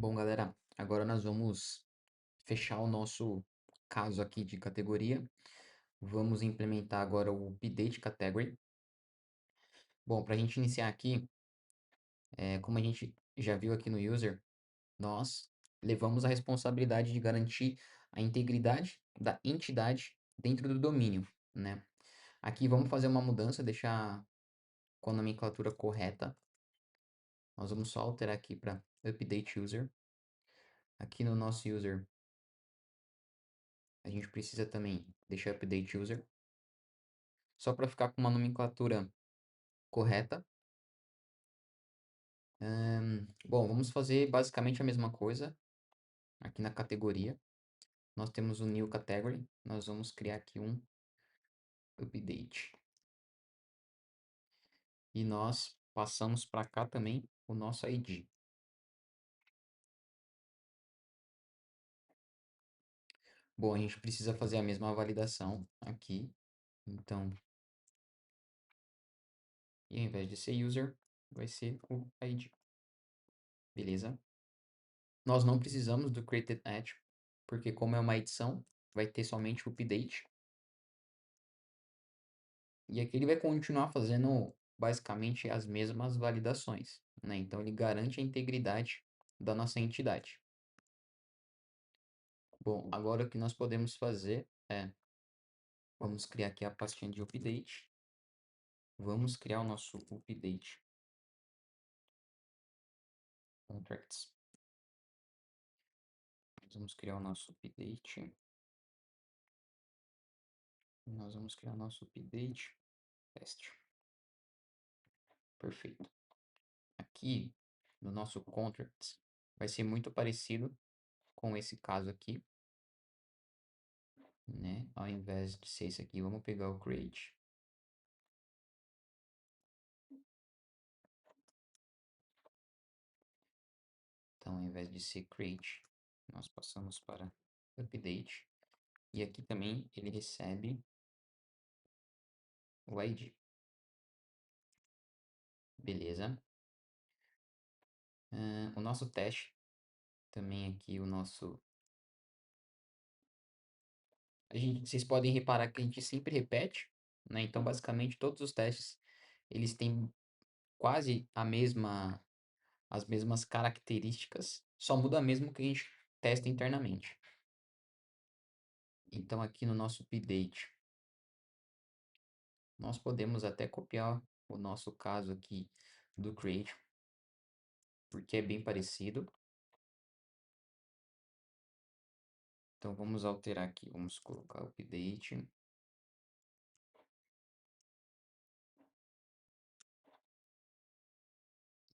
Bom, galera, agora nós vamos fechar o nosso caso aqui de categoria. Vamos implementar agora o update category. Bom, para a gente iniciar aqui, como a gente já viu aqui no user, nós levamos a responsabilidade de garantir a integridade da entidade dentro do domínio, né? Aqui vamos fazer uma mudança, deixar com a nomenclatura correta. Nós vamos só alterar aqui para update user. Aqui no nosso user, a gente precisa também deixar update user, só para ficar com uma nomenclatura correta. Bom, vamos fazer basicamente a mesma coisa aqui na categoria. Nós temos o new category, nós vamos criar aqui um update. E nós passamos para cá também o nosso ID. Bom, a gente precisa fazer a mesma validação aqui. Então, e ao invés de ser user, vai ser o ID. Beleza? Nós não precisamos do created at, porque como é uma edição, vai ter somente o update. E aqui ele vai continuar fazendo basicamente as mesmas validações, né? Então ele garante a integridade da nossa entidade. Bom, agora o que nós podemos fazer é, vamos criar aqui a pastinha de update. Vamos criar o nosso update contracts. Vamos criar o nosso update. Nós vamos criar o nosso update teste. Perfeito. Aqui no nosso contracts vai ser muito parecido com esse caso aqui, né? Ao invés de ser esse aqui, vamos pegar o create. Então, ao invés de ser create, nós passamos para update. E aqui também ele recebe o ID. Beleza. O nosso teste, também aqui o nosso... vocês podem reparar que a gente sempre repete, né? Então, basicamente, todos os testes, eles têm quase as mesmas características, só muda mesmo que a gente testa internamente. Então, aqui no nosso update, nós podemos até copiar o nosso caso aqui do create, porque é bem parecido. Então vamos alterar aqui, vamos colocar update.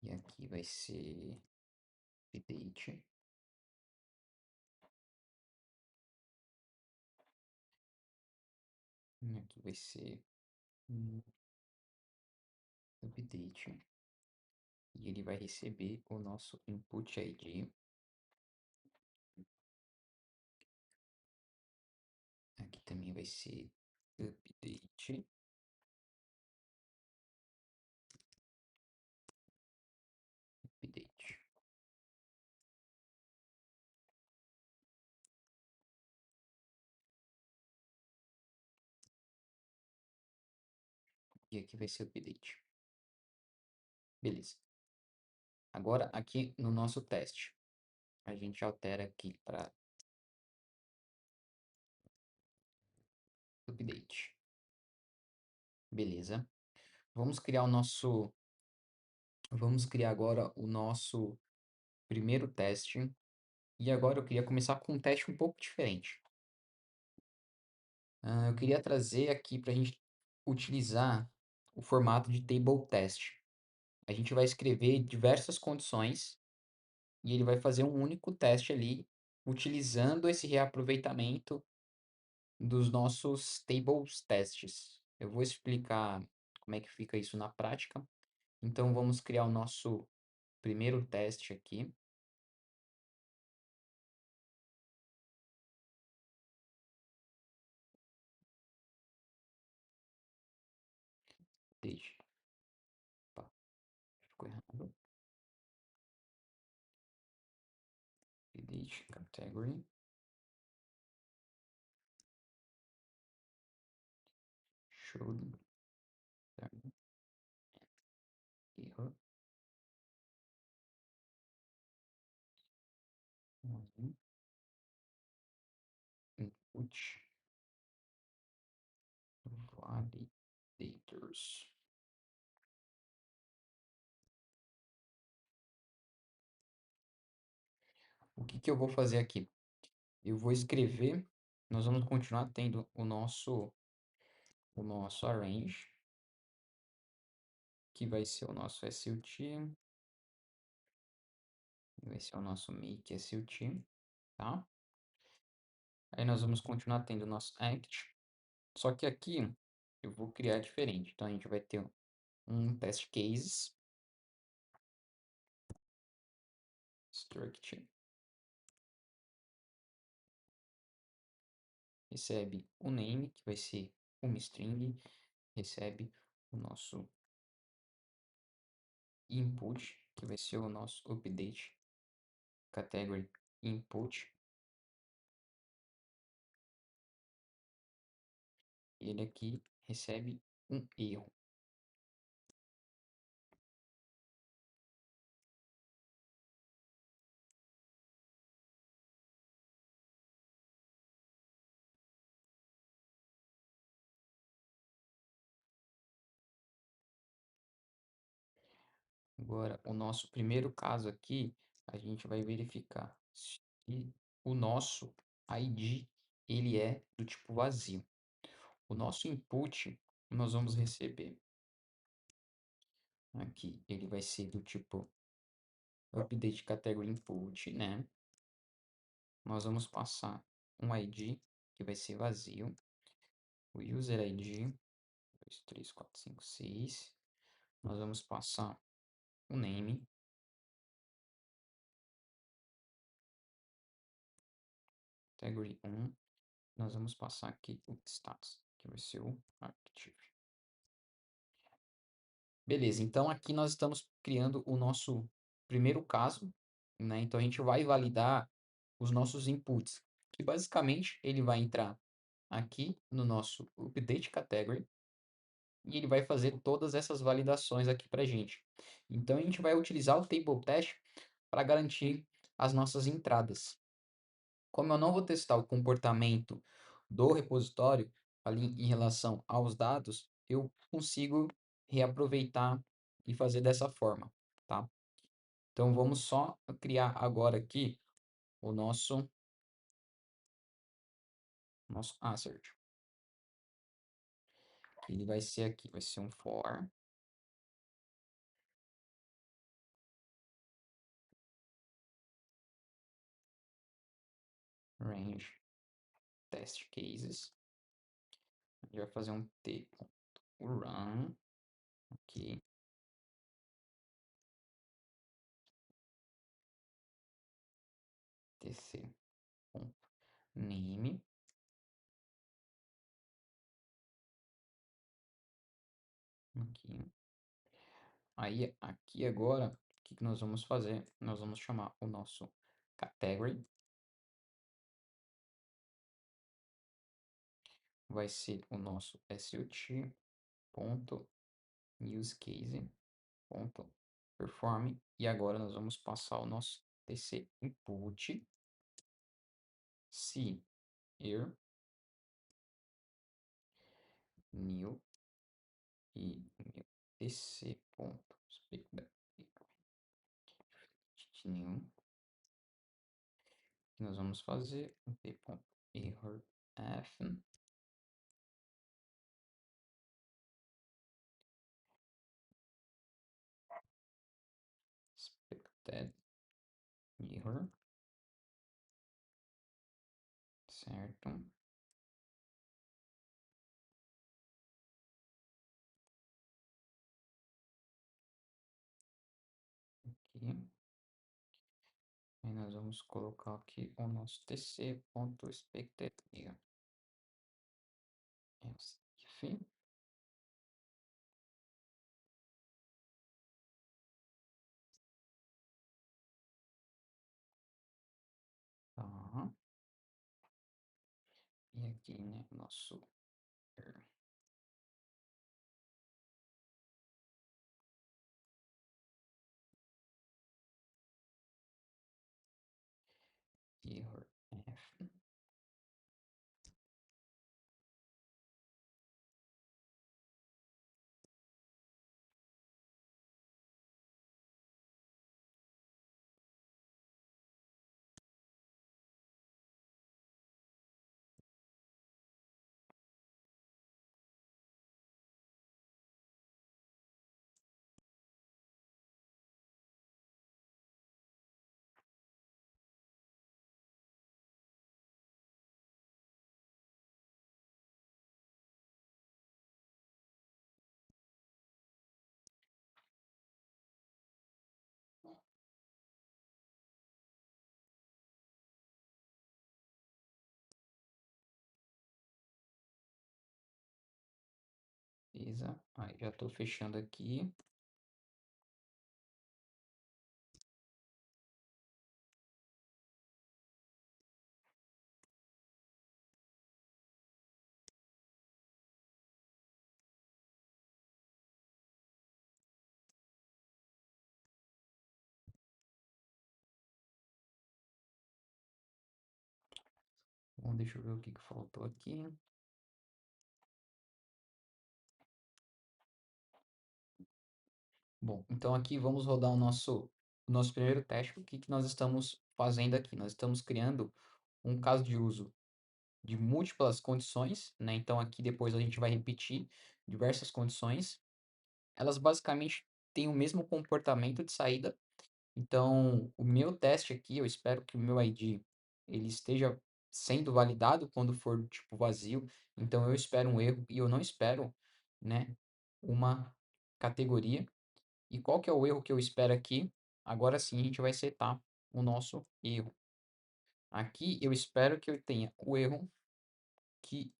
E aqui vai ser update. E aqui vai ser update. E ele vai receber o nosso input ID. Aqui também vai ser update. Update. E aqui vai ser update. Beleza. Agora aqui no nosso teste, a gente altera aqui para update. Beleza. Vamos criar vamos criar agora o nosso primeiro teste. E agora eu queria começar com um teste um pouco diferente. Eu queria trazer aqui para a gente utilizar o formato de table test. A gente vai escrever diversas condições e ele vai fazer um único teste ali, utilizando esse reaproveitamento dos nossos tables testes. Eu vou explicar como é que fica isso na prática. Então vamos criar o nosso primeiro teste aqui. Deixa. Opa, ficou errado. update category should turn error when input validators. O que que eu vou fazer aqui? Eu vou escrever, nós vamos continuar tendo o nosso arrange, que vai ser o nosso SUT, vai ser o nosso make SUT, tá? Aí nós vamos continuar tendo o nosso act, só que aqui eu vou criar diferente. Então a gente vai ter um test cases, struct, recebe o name, que vai ser uma string, recebe o nosso input, que vai ser o nosso update category input. E ele aqui recebe um erro. Agora, o nosso primeiro caso aqui, a gente vai verificar se o nosso ID ele é do tipo vazio. O nosso input, nós vamos receber aqui, ele vai ser do tipo update category input, né? Nós vamos passar um ID que vai ser vazio, o user ID, 2, 3, 4, 5, 6. Nós vamos passar o name, category 1. Nós vamos passar aqui o status, que vai ser o active. Beleza, então aqui nós estamos criando o nosso primeiro caso, né? Então a gente vai validar os nossos inputs, que basicamente ele vai entrar aqui no nosso update category e ele vai fazer todas essas validações aqui para a gente. Então a gente vai utilizar o table test para garantir as nossas entradas. Como eu não vou testar o comportamento do repositório ali em relação aos dados, eu consigo reaproveitar e fazer dessa forma, tá? Então vamos só criar agora aqui o nosso assert. Ele vai ser aqui, vai ser um for range test cases. A gente vai fazer um t.run aqui. tc.name. Aqui. Aí, aqui agora, o que que nós vamos fazer? Nós vamos chamar o nosso category. Vai ser o nosso SUT ponto use case ponto perform. E agora nós vamos passar o nosso tc input se err new e new tc ponto new. Nós vamos fazer um t.error f expected error, certo? Aqui. Aí nós vamos colocar aqui o nosso tc.expected error. If E aqui, né, nosso error F. Beleza. Aí já estou fechando aqui. Bom, deixa eu ver o que faltou aqui. Bom, então aqui vamos rodar o nosso primeiro teste. O que nós estamos fazendo aqui? Nós estamos criando um caso de uso de múltiplas condições, né? Então aqui depois a gente vai repetir diversas condições. Elas basicamente têm o mesmo comportamento de saída. Então, o meu teste aqui, eu espero que o meu ID ele esteja sendo validado quando for tipo vazio. Então eu espero um erro e eu não espero, né, uma categoria. E qual que é o erro que eu espero aqui? Agora sim a gente vai setar o nosso erro. Aqui eu espero que eu tenha o erro que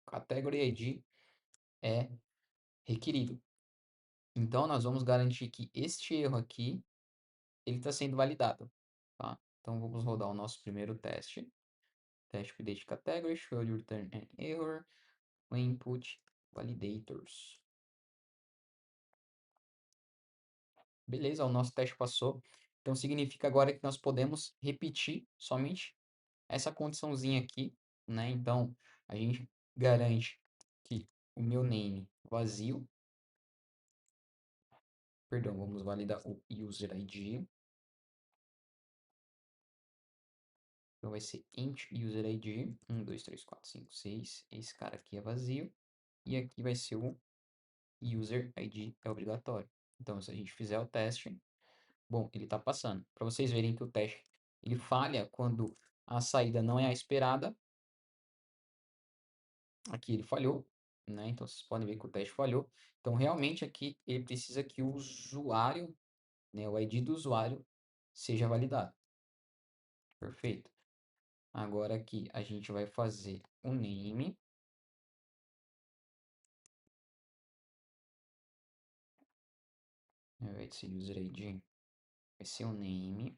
category ID é requerido. Então nós vamos garantir que este erro aqui ele está sendo validado, tá? Então vamos rodar o nosso primeiro teste. Teste update category, show return an error, input validators. Beleza, o nosso teste passou. Então significa agora que nós podemos repetir somente essa condiçãozinha aqui, né? Então a gente garante que o meu name vazio, perdão, vamos validar o user ID. Então vai ser int user ID 1, 2, 3, 4, 5, 6. Esse cara aqui é vazio. E aqui vai ser o user ID é obrigatório. Então, se a gente fizer o teste, bom, ele está passando. Para vocês verem que o teste ele falha quando a saída não é a esperada. Aqui ele falhou, né? Então vocês podem ver que o teste falhou. Então realmente aqui ele precisa que o usuário, né, o ID do usuário seja validado. Perfeito. Agora aqui a gente vai fazer o name. Ao invés de ser user ID, vai ser o name.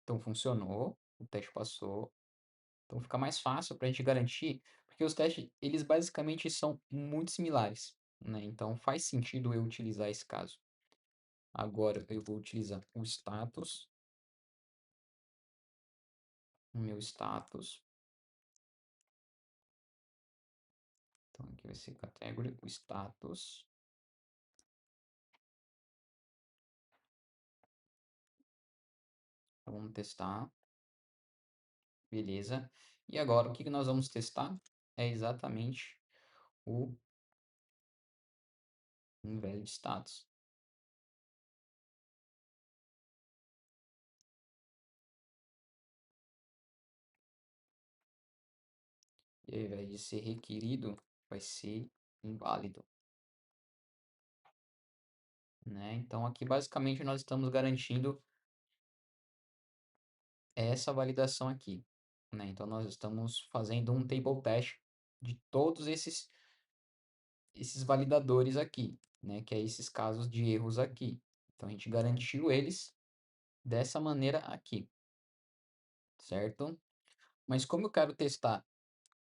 Então funcionou, o teste passou. Então fica mais fácil para a gente garantir, porque os testes, eles basicamente são muito similares, né? Então faz sentido eu utilizar esse caso. Agora eu vou utilizar o status, o meu status. Então aqui vai ser category, o status. Vamos testar. Beleza. E agora o que nós vamos testar? É exatamente o invalid status. E ao invés de ser requerido, vai ser inválido, né? Então aqui basicamente nós estamos garantindo essa validação aqui, né? Então nós estamos fazendo um table test de todos esses validadores aqui, né? Que é esses casos de erros aqui. Então a gente garantiu eles dessa maneira aqui, certo? Mas como eu quero testar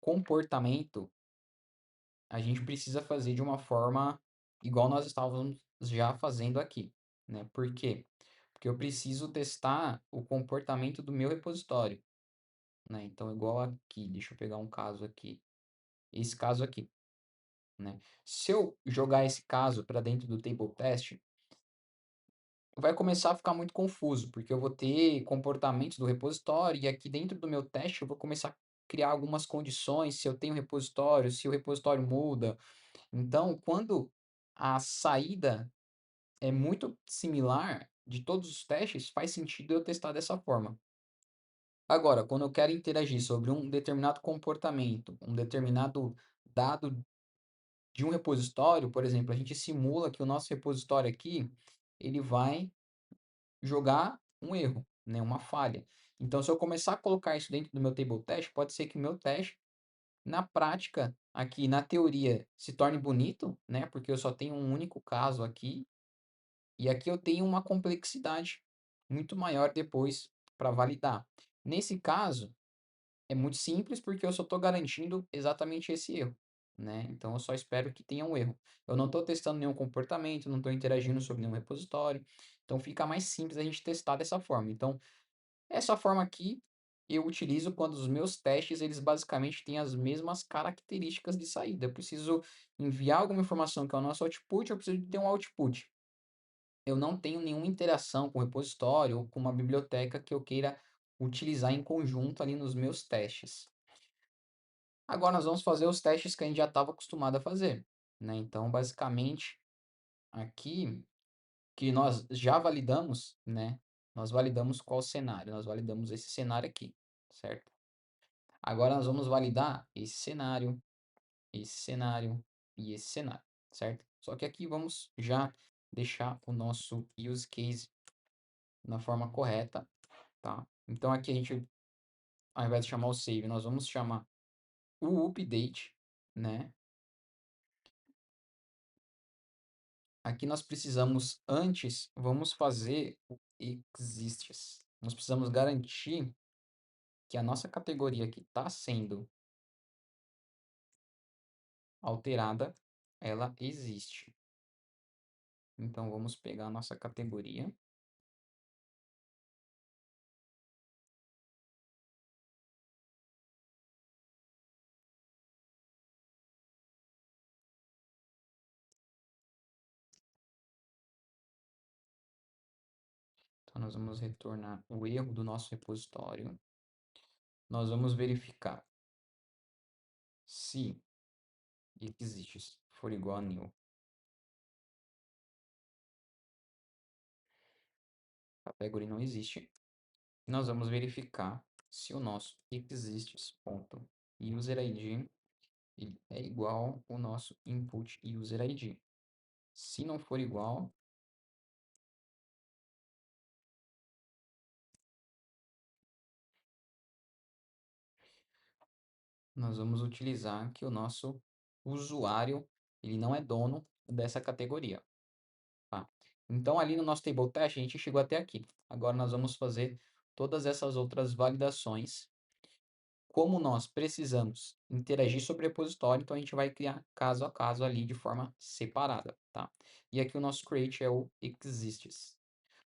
comportamento, a gente precisa fazer de uma forma igual nós estávamos já fazendo aqui, né? Por quê? Porque eu preciso testar o comportamento do meu repositório, né? Então, igual aqui, deixa eu pegar um caso aqui. Esse caso aqui, né? Se eu jogar esse caso para dentro do table test, vai começar a ficar muito confuso, porque eu vou ter comportamentos do repositório e aqui dentro do meu teste eu vou começar a criar algumas condições, se eu tenho repositório, se o repositório muda. Então, quando a saída é muito similar de todos os testes, faz sentido eu testar dessa forma. Agora, quando eu quero interagir sobre um determinado comportamento, um determinado dado de um repositório, por exemplo, a gente simula que o nosso repositório aqui, ele vai jogar um erro, né, uma falha. Então, se eu começar a colocar isso dentro do meu table test, pode ser que o meu teste, na prática, aqui na teoria, se torne bonito, né, porque eu só tenho um único caso aqui, e aqui eu tenho uma complexidade muito maior depois para validar. Nesse caso, é muito simples porque eu só estou garantindo exatamente esse erro, né? Então eu só espero que tenha um erro. Eu não estou testando nenhum comportamento, não estou interagindo sobre nenhum repositório. Então fica mais simples a gente testar dessa forma. Então, essa forma aqui eu utilizo quando os meus testes, eles basicamente têm as mesmas características de saída. Eu preciso enviar alguma informação que é o nosso output, eu preciso de ter um output. Eu não tenho nenhuma interação com o repositório ou com uma biblioteca que eu queira utilizar em conjunto ali nos meus testes. Agora nós vamos fazer os testes que a gente já estava acostumado a fazer, né? Então, basicamente, aqui que nós já validamos, né? Nós validamos qual cenário? Nós validamos esse cenário aqui, certo? Agora nós vamos validar esse cenário e esse cenário, certo? Só que aqui vamos já deixar o nosso use case na forma correta, tá? Então aqui a gente, ao invés de chamar o save, nós vamos chamar o update, né? Aqui nós precisamos, antes, vamos fazer o exists. Nós precisamos garantir que a nossa categoria que está sendo alterada, ela existe. Então, vamos pegar a nossa categoria. Então, nós vamos retornar o erro do nosso repositório. Nós vamos verificar se exists for igual a new. A categoria não existe. Nós vamos verificar se o nosso exists.userid ele é igual ao nosso input user ID. Se não for igual, nós vamos utilizar que o nosso usuário ele não é dono dessa categoria. Tá? Então, ali no nosso table test, a gente chegou até aqui. Agora, nós vamos fazer todas essas outras validações. Como nós precisamos interagir sobre o repositório, então a gente vai criar caso a caso ali de forma separada. Tá? E aqui o nosso create é o exists.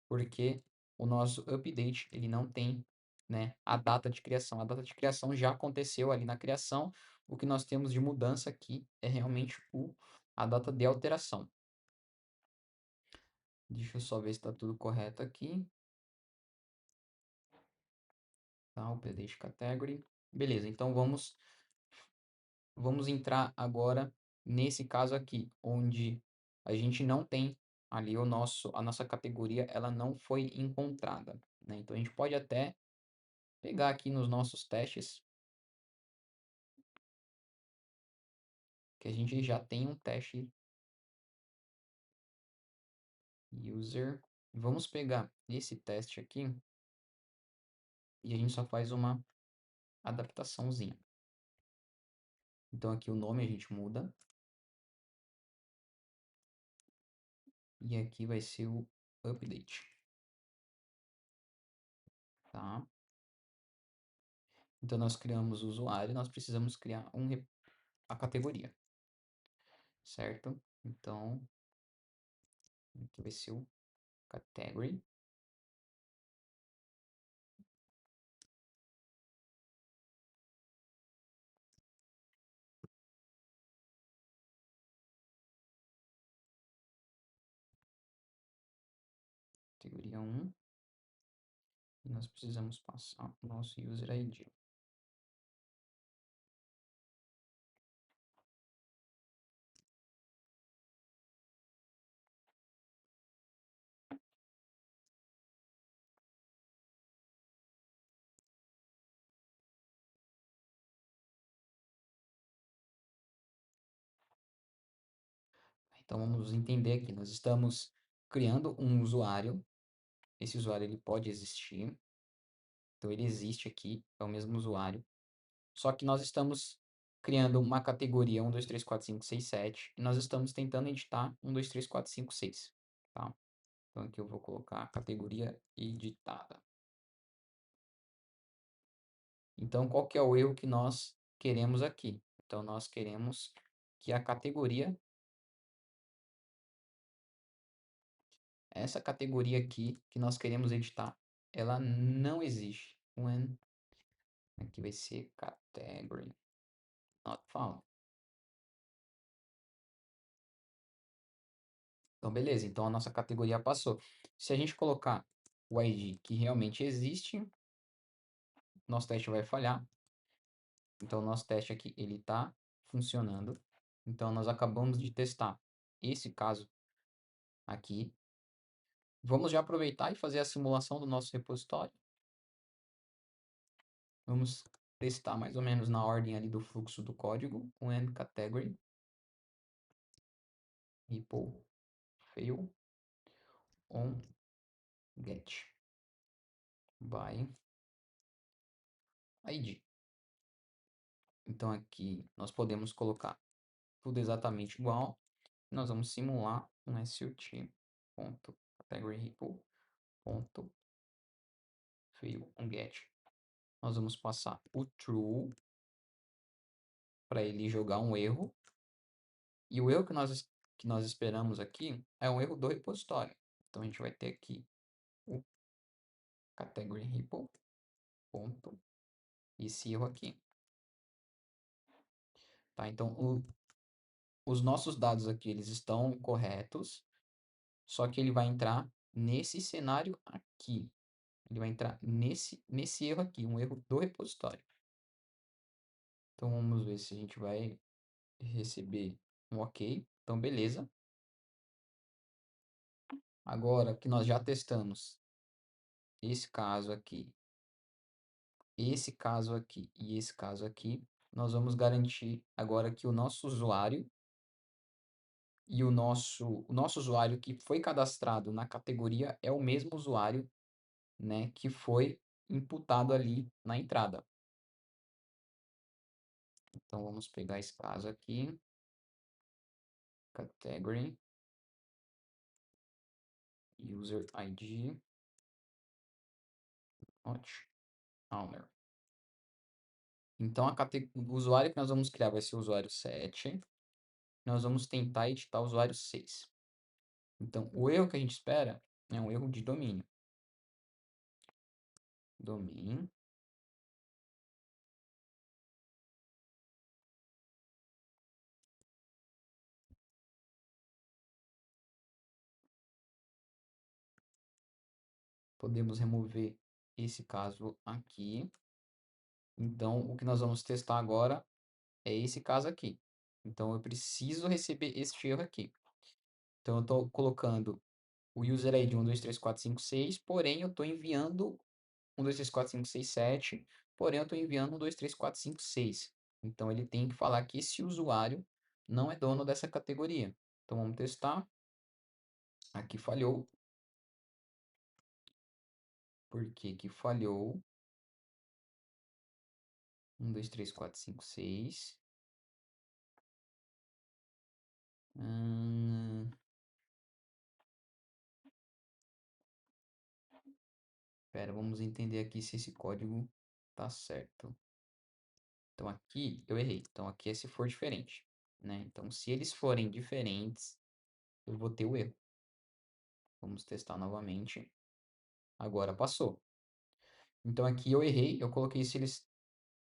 Porque o nosso update ele não tem, né, a data de criação. A data de criação já aconteceu ali na criação. O que nós temos de mudança aqui é realmente a data de alteração. Deixa eu só ver se está tudo correto aqui. Tá, o update category. Beleza, então vamos entrar agora nesse caso aqui, onde a gente não tem ali a nossa categoria, ela não foi encontrada, né? Então a gente pode até pegar aqui nos nossos testes que a gente já tem um teste user. Vamos pegar esse teste aqui e a gente só faz uma adaptaçãozinha. Então aqui o nome a gente muda e aqui vai ser o update, tá? Então, nós criamos o usuário, nós precisamos criar a categoria, certo? Então, aqui vai ser o category. Categoria 1. E nós precisamos passar o nosso user ID. Então, vamos entender aqui. Nós estamos criando um usuário. Esse usuário ele pode existir. Então, ele existe aqui, é o mesmo usuário. Só que nós estamos criando uma categoria 1, 2, 3, 4, 5, 6, 7. E nós estamos tentando editar 1, 2, 3, 4, 5, 6. Tá? Então, aqui eu vou colocar a categoria editada. Então, qual que é o erro que nós queremos aqui? Então, nós queremos que a categoria, essa categoria aqui que nós queremos editar, ela não existe. When, aqui vai ser category not found. Então, beleza. Então, a nossa categoria passou. Se a gente colocar o ID que realmente existe, nosso teste vai falhar. Então, o nosso teste aqui, ele está funcionando. Então, nós acabamos de testar esse caso aqui. Vamos já aproveitar e fazer a simulação do nosso repositório. Vamos testar mais ou menos na ordem ali do fluxo do código. When category repo fail on get by ID. Então aqui nós podemos colocar tudo exatamente igual. Nós vamos simular um sut.categoryRepo.fail on get. Nós vamos passar o true para ele jogar um erro. E o erro que nós esperamos aqui é um erro do repositório. Então a gente vai ter aqui o category repo ponto esse erro aqui. Tá? Então os nossos dados aqui eles estão corretos, só que ele vai entrar nesse cenário aqui. Ele vai entrar nesse erro aqui, um erro do repositório. Então vamos ver se a gente vai receber um OK. Então beleza. Agora que nós já testamos esse caso aqui, esse caso aqui e esse caso aqui, nós vamos garantir agora que o nosso usuário e o nosso usuário que foi cadastrado na categoria é o mesmo usuário, né, que foi imputado ali na entrada. Então vamos pegar esse caso aqui, category, user ID, not owner. Então o usuário que nós vamos criar vai ser o usuário 7. Nós vamos tentar editar o usuário 6. Então o erro que a gente espera é um erro de domínio. Domain. Podemos remover esse caso aqui. Então, o que nós vamos testar agora é esse caso aqui. Então, eu preciso receber este erro aqui. Então, eu estou colocando o user ID 1, 2, 3, 4, 5, 6, porém, eu estou enviando 1, 2, 3, 4, 5, 6, 7, porém, eu estou enviando 1, 2, 3, 4, 5, 6. Então, ele tem que falar que esse usuário não é dono dessa categoria. Então, vamos testar. Aqui falhou. Por que que falhou? 1, 2, 3, 4, 5, 6. Espera, vamos entender aqui se esse código tá certo. Então aqui eu errei. Então aqui é se for diferente, né? Então se eles forem diferentes, eu vou ter o erro. Vamos testar novamente. Agora passou. Então aqui eu errei, eu coloquei se eles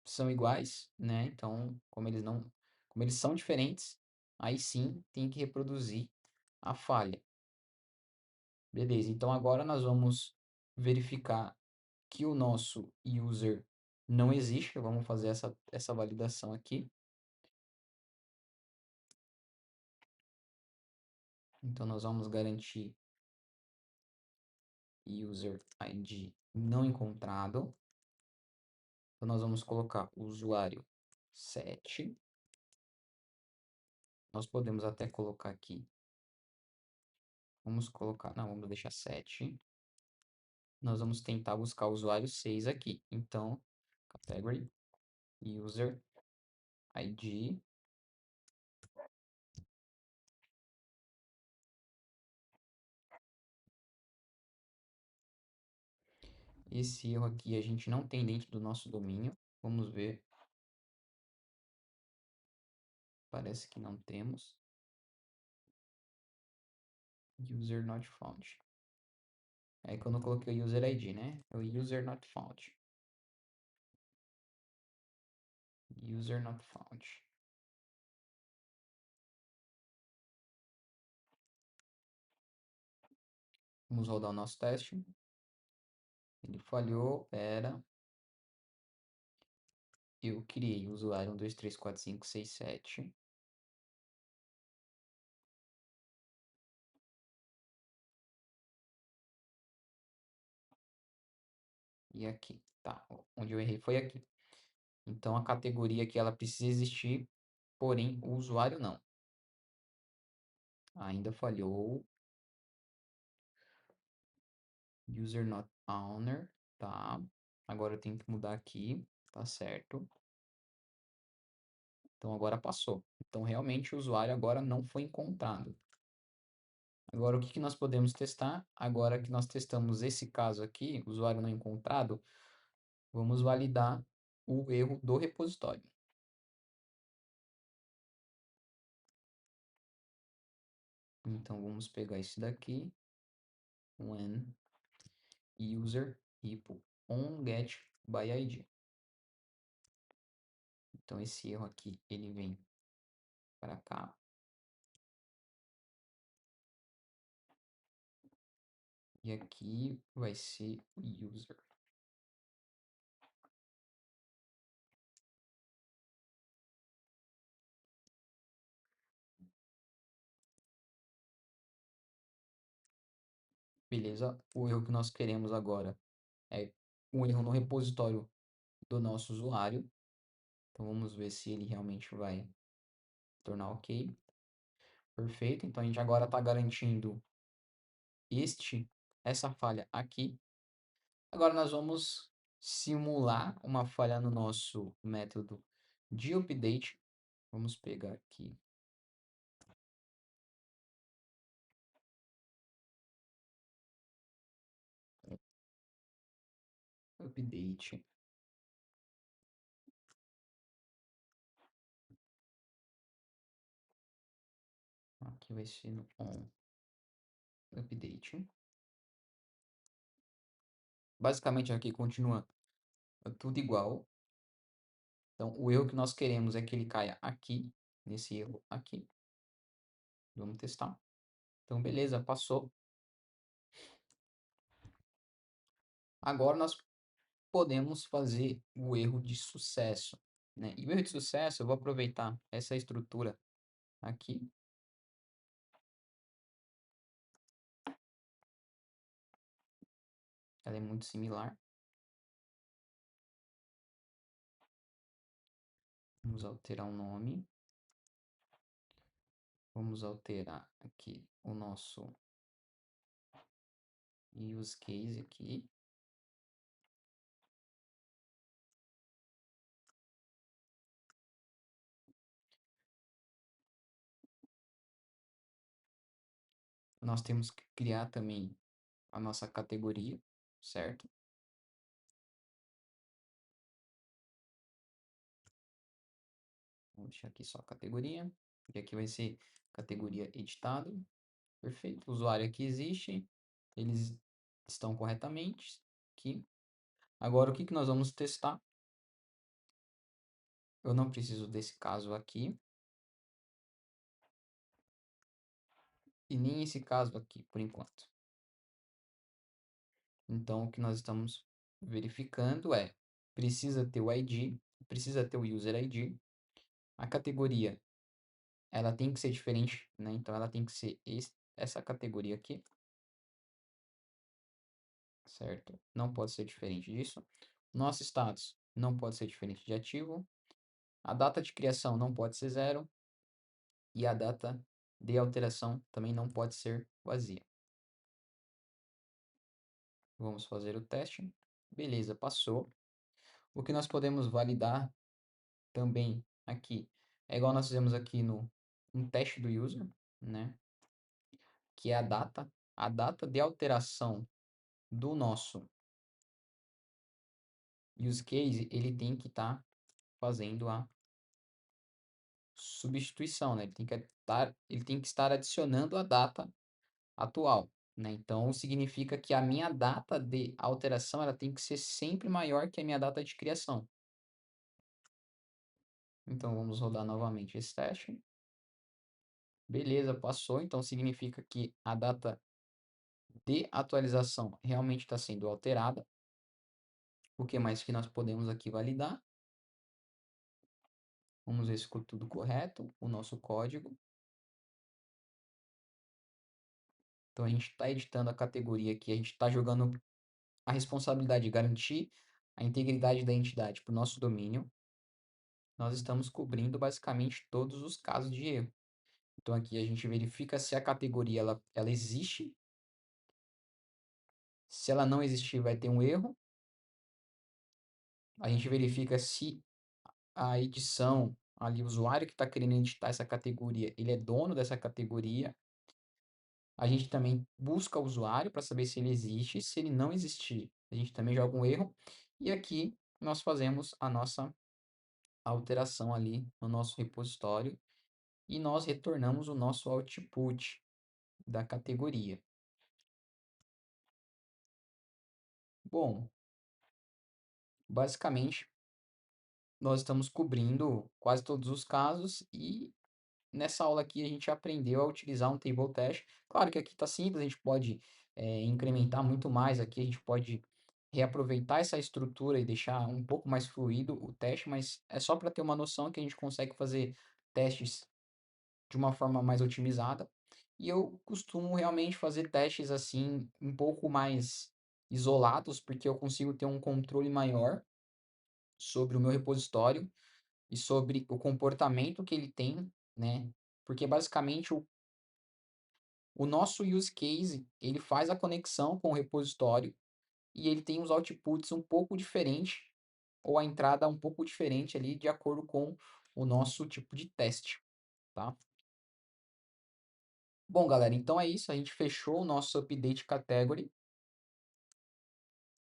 são iguais, né? Então, como eles são diferentes, aí sim tem que reproduzir a falha. Beleza, então agora nós vamos verificar que o nosso user não existe. Vamos fazer essa validação aqui. Então, nós vamos garantir user ID não encontrado. Então, nós vamos colocar o usuário 7. Nós podemos até colocar aqui. Vamos deixar 7. Nós vamos tentar buscar o usuário 6 aqui. Então, category, user ID. Esse erro aqui a gente não tem dentro do nosso domínio. Vamos ver. Parece que não temos. User not found. Aí quando eu coloquei o user ID, né? É o user not found. User not found. Vamos rodar o nosso teste. Ele falhou. Pera. Eu criei o usuário 1, 2, 3, 4, 5, 6, 7. E aqui. Tá. Onde eu errei foi aqui. Então a categoria aqui ela precisa existir, porém o usuário não. Ainda falhou. User not owner. Tá. Agora eu tenho que mudar aqui. Tá certo. Então agora passou. Então realmente o usuário agora não foi encontrado. Agora o que nós podemos testar? Agora que nós testamos esse caso aqui, usuário não encontrado, vamos validar o erro do repositório. Então vamos pegar esse daqui, when user repo onGet by ID. Então esse erro aqui ele vem para cá. E aqui vai ser o user. Beleza? O erro que nós queremos agora é um erro no repositório do nosso usuário. Então vamos ver se ele realmente vai tornar ok. Perfeito. Então a gente agora está garantindo essa falha aqui. Agora nós vamos simular uma falha no nosso método de update. Vamos pegar aqui. Update. Aqui vai ser no on update. Basicamente aqui continua tudo igual. Então o erro que nós queremos é que ele caia aqui, nesse erro aqui. Vamos testar. Então beleza, passou. Agora nós podemos fazer o erro de sucesso, né? E o erro de sucesso, eu vou aproveitar essa estrutura aqui. Ela é muito similar. Vamos alterar o nome. Vamos alterar aqui o nosso use case aqui. Nós temos que criar também a nossa categoria, certo? deixar aqui só a categoria. E aqui vai ser categoria editado. Perfeito. O usuário aqui existe. Eles estão corretamente aqui. Agora, o que que nós vamos testar? Eu não preciso desse caso aqui. E nem esse caso aqui, por enquanto. Então, o que nós estamos verificando é, precisa ter o ID, precisa ter o user ID. A categoria, ela tem que ser diferente, né? Então, ela tem que ser essa categoria aqui, certo? Não pode ser diferente disso. Nosso status não pode ser diferente de ativo. A data de criação não pode ser 0. E a data de alteração também não pode ser vazia. Vamos fazer o teste. Beleza, passou. O que nós podemos validar também aqui é igual nós fizemos aqui no um teste do user, né? Que é a data de alteração do nosso use case, ele tem que estar fazendo a substituição, né? Ele tem que estar adicionando a data atual, né? Então significa que a minha data de alteração ela tem que ser sempre maior que a minha data de criação. Então vamos rodar novamente esse teste. Beleza, passou. Então significa que a data de atualização realmente está sendo alterada. O que mais que nós podemos aqui validar? Vamos ver se ficou tudo correto, o nosso código. Então a gente está editando a categoria aqui, a gente está jogando a responsabilidade de garantir a integridade da entidade para o nosso domínio. Nós estamos cobrindo basicamente todos os casos de erro. Então aqui a gente verifica se a categoria ela existe. Se ela não existir, vai ter um erro. A gente verifica se a edição, ali o usuário que está querendo editar essa categoria, ele é dono dessa categoria. A gente também busca o usuário para saber se ele existe. Se ele não existir, a gente também joga um erro. E aqui nós fazemos a nossa alteração ali no nosso repositório e nós retornamos o nosso output da categoria. Bom, basicamente nós estamos cobrindo quase todos os casos e nessa aula aqui a gente aprendeu a utilizar um table test. Claro que aqui está simples, a gente pode incrementar muito mais aqui, a gente pode reaproveitar essa estrutura e deixar um pouco mais fluido o teste, mas é só para ter uma noção que a gente consegue fazer testes de uma forma mais otimizada. E eu costumo realmente fazer testes assim um pouco mais isolados, porque eu consigo ter um controle maior sobre o meu repositório e sobre o comportamento que ele tem, né? Porque basicamente o nosso use case, ele faz a conexão com o repositório e ele tem os outputs um pouco diferente ou a entrada um pouco diferente ali de acordo com o nosso tipo de teste, tá? Bom, galera, então é isso, a gente fechou o nosso update category.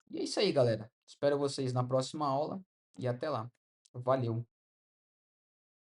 E é isso aí, galera. Espero vocês na próxima aula e até lá. Valeu!